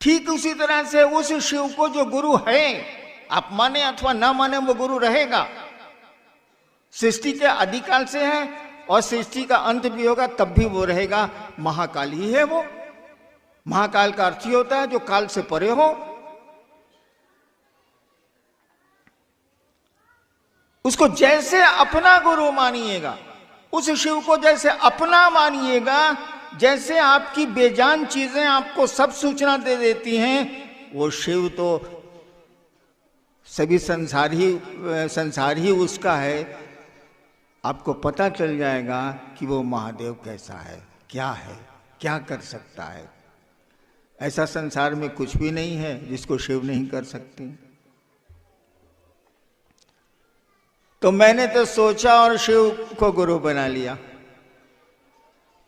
ठीक उसी तरह से उस शिव को जो गुरु है, आप माने अथवा ना माने, वो गुरु रहेगा। सृष्टि के आदिकाल से है और सृष्टि का अंत भी होगा तब भी वो रहेगा। महाकाल ही है वो। महाकाल का अर्थ ही होता है जो काल से परे हो। उसको जैसे अपना गुरु मानिएगा, उस शिव को जैसे अपना मानिएगा, जैसे आपकी बेजान चीजें आपको सब सूचना दे देती हैं, वो शिव तो सभी संसार ही उसका है। आपको पता चल जाएगा कि वो महादेव कैसा है, क्या कर सकता है। ऐसा संसार में कुछ भी नहीं है जिसको शिव नहीं कर सकते। तो मैंने तो सोचा और शिव को गुरु बना लिया।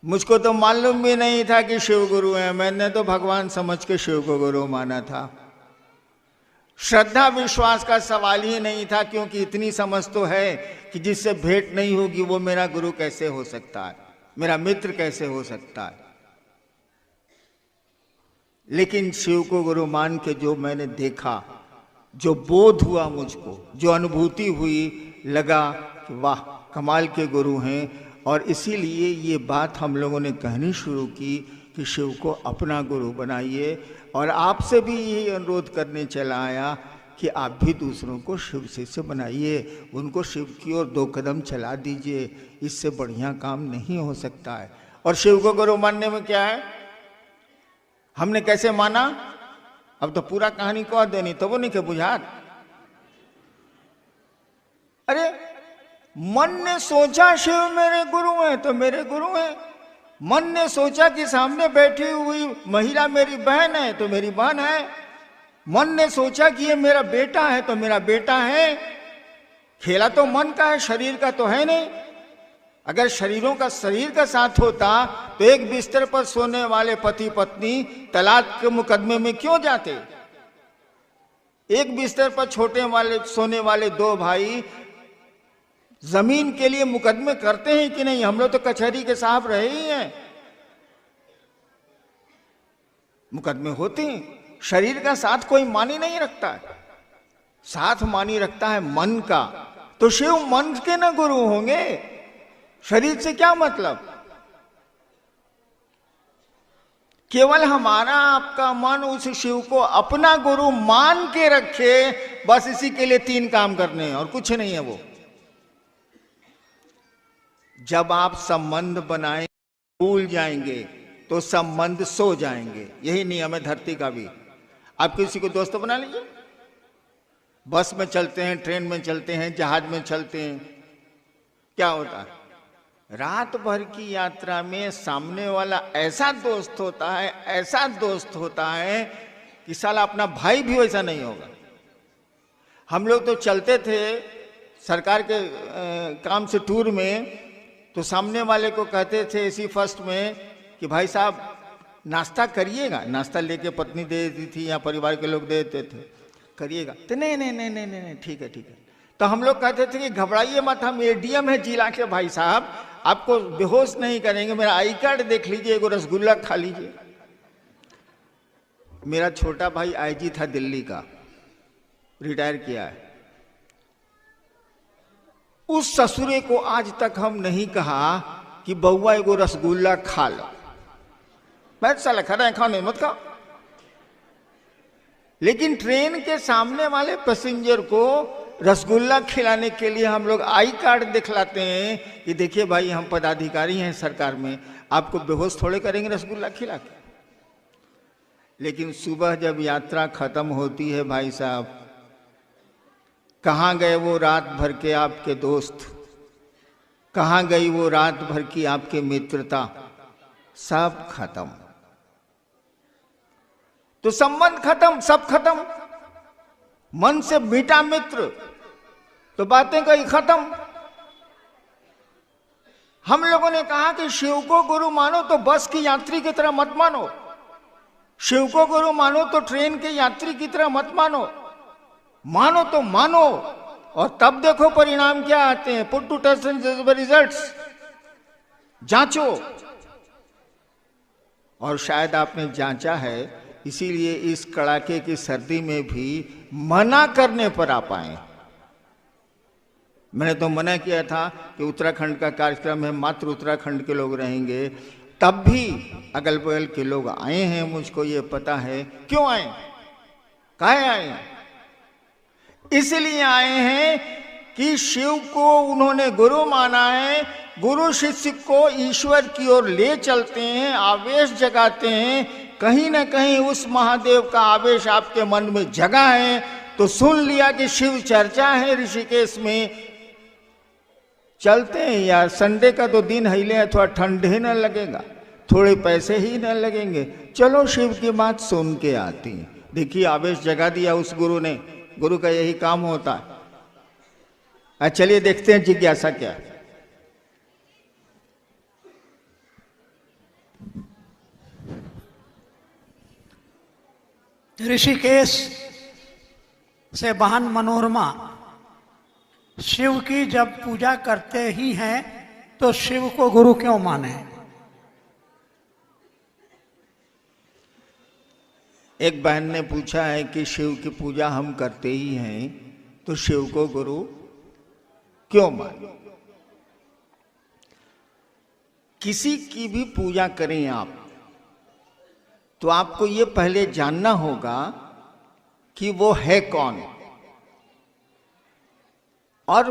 मुझको तो मालूम भी नहीं था कि शिव गुरु है। मैंने तो भगवान समझ के शिव को गुरु माना था। श्रद्धा विश्वास का सवाल ही नहीं था, क्योंकि इतनी समझ तो है कि जिससे भेंट नहीं होगी वो मेरा गुरु कैसे हो सकता है, मेरा मित्र कैसे हो सकता है। लेकिन शिव को गुरु मान के जो मैंने देखा, जो बोध हुआ मुझको, जो अनुभूति हुई, लगा कि वाह कमाल के गुरु हैं। और इसीलिए ये बात हम लोगों ने कहनी शुरू की कि शिव को अपना गुरु बनाइए। और आपसे भी यही अनुरोध करने चला आया कि आप भी दूसरों को शिव शिष्य बनाइए, उनको शिव की ओर 2 कदम चला दीजिए। इससे बढ़िया काम नहीं हो सकता है। और शिव को गुरु मानने में क्या है, हमने कैसे माना, अब तो पूरा कहानी कह देनी, तो वो नहीं के बुझात। अरे मन ने सोचा शिव मेरे गुरु हैं तो मेरे गुरु हैं। मन ने सोचा कि सामने बैठी हुई महिला मेरी बहन है तो मेरी बहन है। मन ने सोचा कि ये मेरा बेटा है तो मेरा बेटा है। खेला तो मन का है, शरीर का तो है नहीं। अगर शरीर का साथ होता तो एक बिस्तर पर सोने वाले पति पत्नी तलाक के मुकदमे में क्यों जाते। एक बिस्तर पर सोने वाले 2 भाई जमीन के लिए मुकदमे करते हैं कि नहीं। हम लोग तो कचहरी के साहब रहे ही हैं, मुकदमे होते हैं। शरीर का साथ कोई मानी नहीं रखता है, साथ मानी रखता है मन का। तो शिव मन के ना गुरु होंगे, शरीर से क्या मतलब। केवल हमारा आपका मन उस शिव को अपना गुरु मान के रखे, बस इसी के लिए 3 काम करने हैं और कुछ नहीं है। वो जब आप संबंध बनाए भूल जाएंगे तो संबंध सो जाएंगे। यही नियम है धरती का भी। आप किसी को दोस्त बना लीजिए, बस में चलते हैं, ट्रेन में चलते हैं, जहाज में चलते हैं, क्या होता है, रात भर की यात्रा में सामने वाला ऐसा दोस्त होता है कि साला अपना भाई भी वैसा नहीं होगा। हम लोग तो चलते थे सरकार के काम से टूर में, तो सामने वाले को कहते थे इसी फर्स्ट में कि भाई साहब नाश्ता करिएगा। नाश्ता लेके पत्नी दे देती थी या परिवार के लोग दे देते थे, करिएगा तो नहीं ठीक है। तो हम लोग कहते थे कि घबराइए मत, हम एडीएम है जिला के भाई साहब, आपको बेहोश नहीं करेंगे, मेरा आई कार्ड देख लीजिए, एगो रसगुल्ला खा लीजिए। मेरा छोटा भाई आईजी था दिल्ली का, रिटायर किया है। उस ससुरे को आज तक हम नहीं कहा कि बउआ एगो रसगुल्ला खा लो। मैं साला खा रहा खाने मत खाओ। लेकिन ट्रेन के सामने वाले पैसेंजर को रसगुल्ला खिलाने के लिए हम लोग आई कार्ड दिखलाते हैं कि देखिए भाई हम पदाधिकारी हैं सरकार में, आपको बेहोश थोड़े करेंगे रसगुल्ला खिला के। लेकिन सुबह जब यात्रा खत्म होती है भाई साहब, कहाँ गए वो रात भर के आपके दोस्त, कहाँ गई वो रात भर की आपकी मित्रता, सब खत्म। तो संबंध खत्म, सब खत्म। मन से मीठा मित्र तो बातें कही खत्म। हम लोगों ने कहा कि शिव को गुरु मानो तो बस की यात्री की तरह मत मानो, शिव को गुरु मानो तो ट्रेन के यात्री की तरह मत मानो। मानो तो मानो, और तब देखो परिणाम क्या आते हैं। Put to test and results, जांचो। और शायद आपने जांचा है इसीलिए इस कड़ाके की सर्दी में भी मना करने पर आप आए। मैंने तो मना किया था कि उत्तराखंड का कार्यक्रम है, मात्र उत्तराखंड के लोग रहेंगे, तब भी अगल बगल के लोग आए हैं। मुझको ये पता है क्यों आए, काहे आए। इसलिए आए हैं कि शिव को उन्होंने गुरु माना है, गुरु शिष्य को ईश्वर की ओर ले चलते हैं, आवेश जगाते हैं। कहीं ना कहीं उस महादेव का आवेश आपके मन में जगा है, तो सुन लिया कि शिव चर्चा है ऋषिकेश में, चलते हैं यार। संडे का तो दिन हिले है, थोड़ा ठंडे न लगेगा, थोड़े पैसे ही न लगेंगे, चलो शिव की बात सुन के आती। देखिए आवेश जगा दिया उस गुरु ने, गुरु का यही काम होता है। चलिए देखते हैं जिज्ञासा क्या है। ऋषिकेश से बहन मनोरमा शिव की जब पूजा करते ही हैं तो शिव को गुरु क्यों माने? एक बहन ने पूछा है कि शिव की पूजा हम करते ही हैं तो शिव को गुरु क्यों माने? किसी की भी पूजा करें आप, तो आपको ये पहले जानना होगा कि वो है कौन, और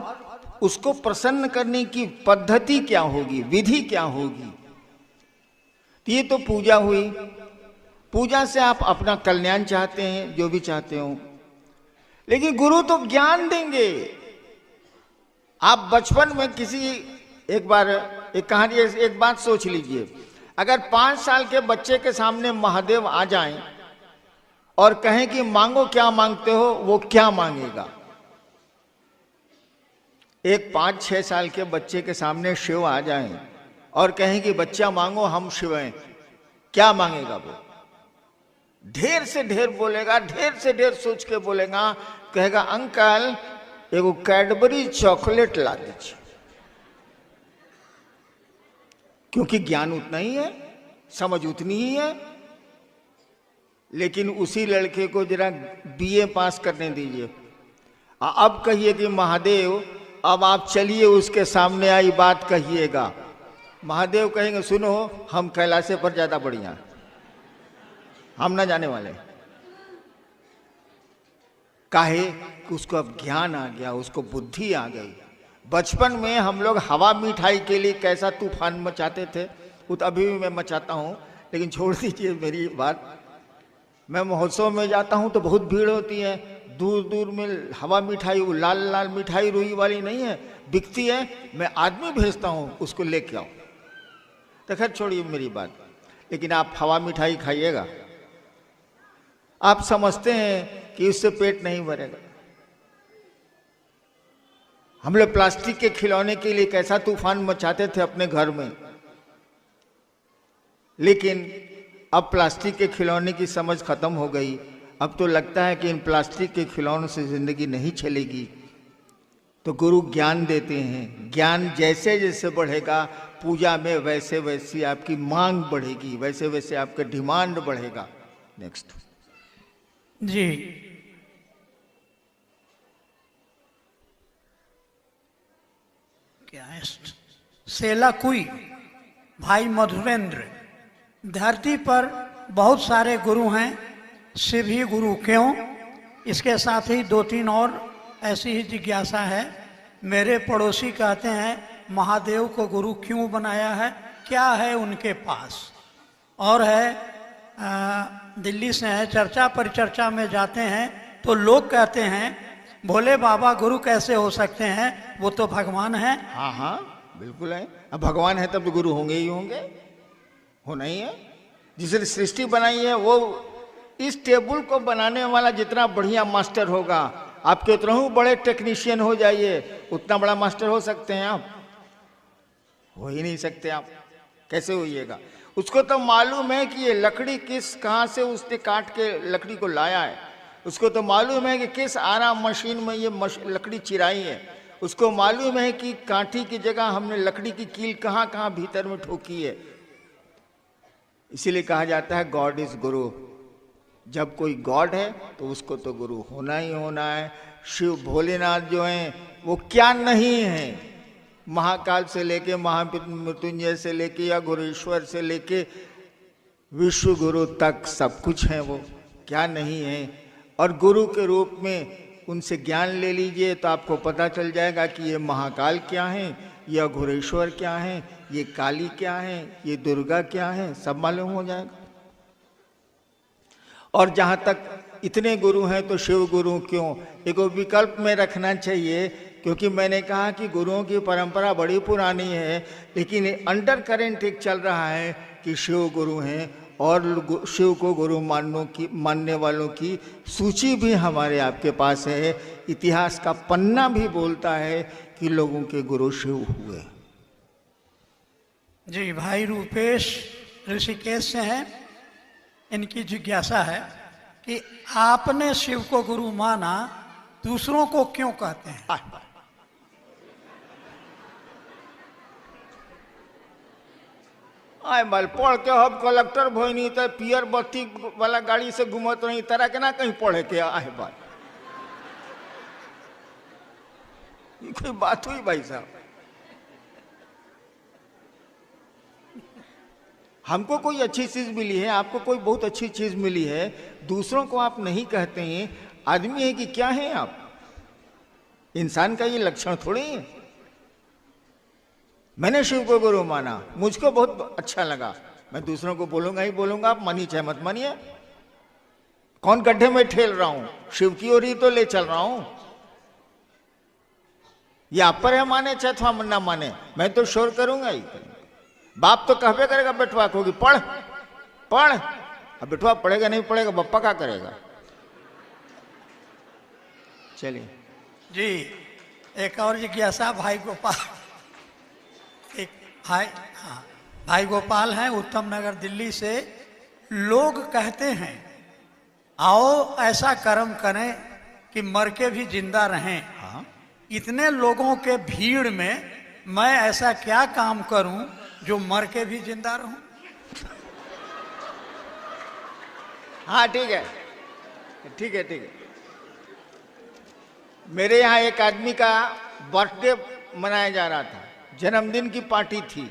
उसको प्रसन्न करने की पद्धति क्या होगी, विधि क्या होगी। तो ये तो पूजा हुई। पूजा से आप अपना कल्याण चाहते हैं, जो भी चाहते हो, लेकिन गुरु तो ज्ञान देंगे। आप बचपन में किसी, एक बार एक कहानी, एक बात सोच लीजिए, अगर 5 साल के बच्चे के सामने महादेव आ जाएं और कहें कि मांगो क्या मांगते हो, वो क्या मांगेगा? एक 5-6 साल के बच्चे के सामने शिव आ जाएं और कहें कि बच्चा मांगो हम शिव हैं, क्या मांगेगा वो? ढेर से ढेर बोलेगा, ढेर से ढेर सोच के बोलेगा, कहेगा अंकल एगो कैडबरी चॉकलेट ला दीजिए। क्योंकि ज्ञान उतना ही है, समझ उतनी ही है। लेकिन उसी लड़के को जरा बीए पास करने दीजिए, अब कहिए कि महादेव अब आप चलिए उसके सामने आई बात कहिएगा। महादेव कहेंगे सुनो हम कैलाश पर ज्यादा बढ़िया, हम ना जाने वाले। काहे कि उसको अब ज्ञान आ गया, उसको बुद्धि आ गई। बचपन में हम लोग हवा मिठाई के लिए कैसा तूफान मचाते थे, वो तो अभी भी मैं मचाता हूँ, लेकिन छोड़ दीजिए मेरी बात। मैं महोत्सव में जाता हूँ तो बहुत भीड़ होती है, दूर दूर में हवा मिठाई, वो लाल लाल मिठाई रुई वाली नहीं है, बिकती है, मैं आदमी भेजता हूँ उसको लेके आओ। तो खैर छोड़िए मेरी बात, लेकिन आप हवा मिठाई खाइएगा, आप समझते हैं कि इससे पेट नहीं भरेगा। हम लोग प्लास्टिक के खिलौने के लिए कैसा तूफान मचाते थे अपने घर में, लेकिन अब प्लास्टिक के खिलौने की समझ खत्म हो गई। अब तो लगता है कि इन प्लास्टिक के खिलौनों से जिंदगी नहीं चलेगी। तो गुरु ज्ञान देते हैं, ज्ञान जैसे जैसे बढ़ेगा पूजा में, वैसे वैसे आपकी मांग बढ़ेगी, वैसे वैसे आपका डिमांड बढ़ेगा। नेक्स्ट जी, क्या है? सेला कुई भाई मधुरेंद्र, धरती पर बहुत सारे गुरु हैं, शिव ही गुरु क्यों? इसके साथ ही 2-3 और ऐसी ही जिज्ञासा है। मेरे पड़ोसी कहते हैं महादेव को गुरु क्यों बनाया है, क्या है उनके पास? और है दिल्ली से है, चर्चा परिचर्चा में जाते हैं तो लोग कहते हैं भोले बाबा गुरु कैसे हो सकते हैं, वो तो भगवान है। हाँ हाँ बिल्कुल है, अब भगवान है तब तो गुरु होंगे ही होंगे, होना ही है। जिसने सृष्टि बनाई है वो, इस टेबल को बनाने वाला जितना बढ़िया मास्टर होगा, आप कितना बड़े टेक्नीशियन हो जाइए, उतना बड़ा मास्टर हो सकते हैं आप? हो ही नहीं सकते आप। कैसे होइएगा? उसको तो मालूम है कि ये लकड़ी किस कहाँ से उसने काट के लकड़ी को लाया है, उसको तो मालूम है कि किस आराम मशीन में ये लकड़ी चिराई है, उसको मालूम है कि कांटी की जगह हमने लकड़ी की कील कहाँ कहाँ भीतर में ठोकी है। इसीलिए कहा जाता है गॉड इज गुरु। जब कोई गॉड है तो उसको तो गुरु होना ही होना है। शिव भोलेनाथ जो हैं वो क्या नहीं है, महाकाल से लेके महामृत्युंजय से लेके या गुरुश्वर से लेके विश्व गुरु तक सब कुछ है, वो क्या नहीं है। और गुरु के रूप में उनसे ज्ञान ले लीजिए तो आपको पता चल जाएगा कि ये महाकाल क्या है, ये अघोरेश्वर क्या है, ये काली क्या है, ये दुर्गा क्या है, सब मालूम हो जाएगा। और जहाँ तक इतने गुरु हैं तो शिव गुरु क्यों, एक विकल्प में रखना चाहिए, क्योंकि मैंने कहा कि गुरुओं की परंपरा बड़ी पुरानी है, लेकिन अंडर करेंट एक चल रहा है कि शिव गुरु हैं और शिव को गुरु मानने वालों की सूची भी हमारे आपके पास है। इतिहास का पन्ना भी बोलता है कि लोगों के गुरु शिव हुए। जी, भाई रूपेश ऋषिकेश से हैं। इनकी जिज्ञासा है कि आपने शिव को गुरु माना, दूसरों को क्यों कहते हैं? आए बाल पढ़ के हम कलेक्टर भोई तो पियर बत्ती वाला गाड़ी से घूमत रही, तरह के ना कहीं पढ़े के आए बाल, ये कोई बात हुई भाई साहब? हमको कोई अच्छी चीज मिली है, आपको कोई बहुत अच्छी चीज मिली है, दूसरों को आप नहीं कहते हैं। आदमी है कि क्या है आप? इंसान का ये लक्षण थोड़ी है। मैंने शिव को गुरु माना, मुझको बहुत अच्छा लगा, मैं दूसरों को बोलूंगा ही बोलूंगा, आप मानिए चाहे मत मानिए। कौन गड्ढे में ठेल रहा हूं, शिव की ओर ही तो ले चल रहा हूं। ये आप पर है माने चाहे थोड़ा ना माने, मैं तो शोर करूंगा ही। बाप तो कहबे करेगा बेटवा को कि पढ़ पढ़, अब बेटवा पढ़ेगा नहीं पढ़ेगा, बप्पा क्या करेगा। चलिए जी, एक और जिज्ञासा भाई गोपाल, एक भाई गोपाल हैं उत्तम नगर दिल्ली से। लोग कहते हैं आओ ऐसा कर्म करें कि मर के भी जिंदा रहें। हाँ, इतने लोगों के भीड़ में मैं ऐसा क्या काम करूं जो मर के भी जिंदा रहूं? हाँ ठीक है ठीक है ठीक है। मेरे यहाँ एक आदमी का बर्थडे मनाया जा रहा था, जन्मदिन की पार्टी थी।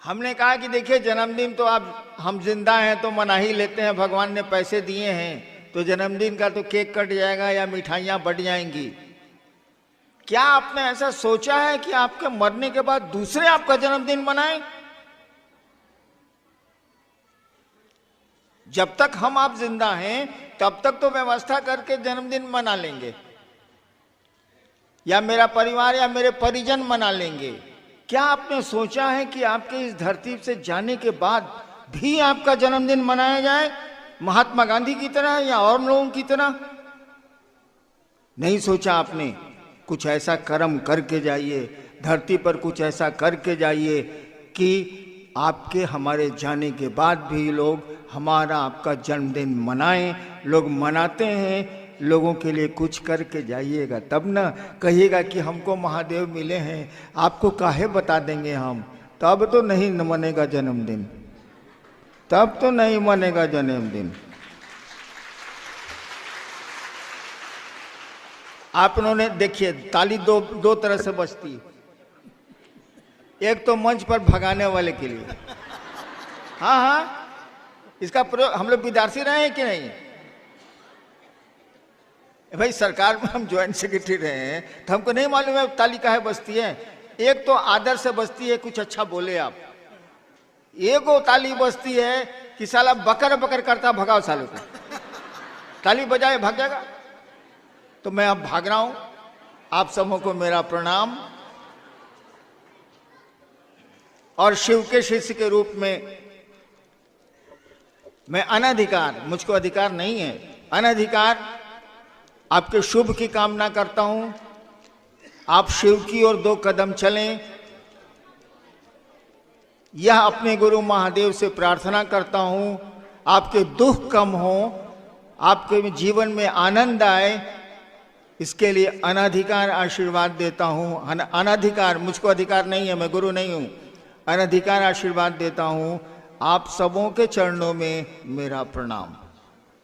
हमने कहा कि देखिए जन्मदिन तो आप हम जिंदा हैं तो मना ही लेते हैं, भगवान ने पैसे दिए हैं तो जन्मदिन का तो केक कट जाएगा या मिठाइयां बढ़ जाएंगी। क्या आपने ऐसा सोचा है कि आपके मरने के बाद दूसरे आपका जन्मदिन मनाएं? जब तक हम आप जिंदा हैं तब तक तो व्यवस्था करके जन्मदिन मना लेंगे, या मेरा परिवार या मेरे परिजन मना लेंगे। क्या आपने सोचा है कि आपके इस धरती से जाने के बाद भी आपका जन्मदिन मनाया जाए महात्मा गांधी की तरह या और लोगों की तरह? नहीं सोचा आपने। कुछ ऐसा कर्म करके जाइए, धरती पर कुछ ऐसा करके जाइए कि आपके हमारे जाने के बाद भी लोग हमारा आपका जन्मदिन मनाएं। लोग मनाते हैं, लोगों के लिए कुछ करके जाइएगा, तब ना कहिएगा कि हमको महादेव मिले हैं, आपको काहे बता देंगे हम। तब तो नहीं मनेगा जन्मदिन, तब तो नहीं मनेगा जन्मदिन। आप उन्होंने देखिए ताली दो तरह से बजती है। एक तो मंच पर भगाने वाले के लिए, हाँ हाँ, इसका प्रयोग हम लोग विद्यार्थी रहे हैं कि नहीं? भाई सरकार में हम ज्वाइंट सेक्रेटरी रहे हैं तो हमको नहीं मालूम है ताली काहे बजती है। एक तो आदर से बजती है, कुछ अच्छा बोले आप। एक वो ताली बजती है कि साला बकर बकर करता भगाओ सालों को, ताली बजाए भाग जाएगा। तो मैं अब भाग रहा हूं, आप सबों को मेरा प्रणाम। और शिव के शिष्य के रूप में मैं अनधिकार, मुझको अधिकार नहीं है, अनधिकार आपके शुभ की कामना करता हूं। आप शिव की ओर 2 कदम चलें, यह अपने गुरु महादेव से प्रार्थना करता हूं। आपके दुख कम हो, आपके जीवन में आनंद आए, इसके लिए अनधिकार आशीर्वाद देता हूं। अनधिकार, मुझको अधिकार नहीं है, मैं गुरु नहीं हूं, अनधिकार आशीर्वाद देता हूं। आप सबों के चरणों में मेरा प्रणाम।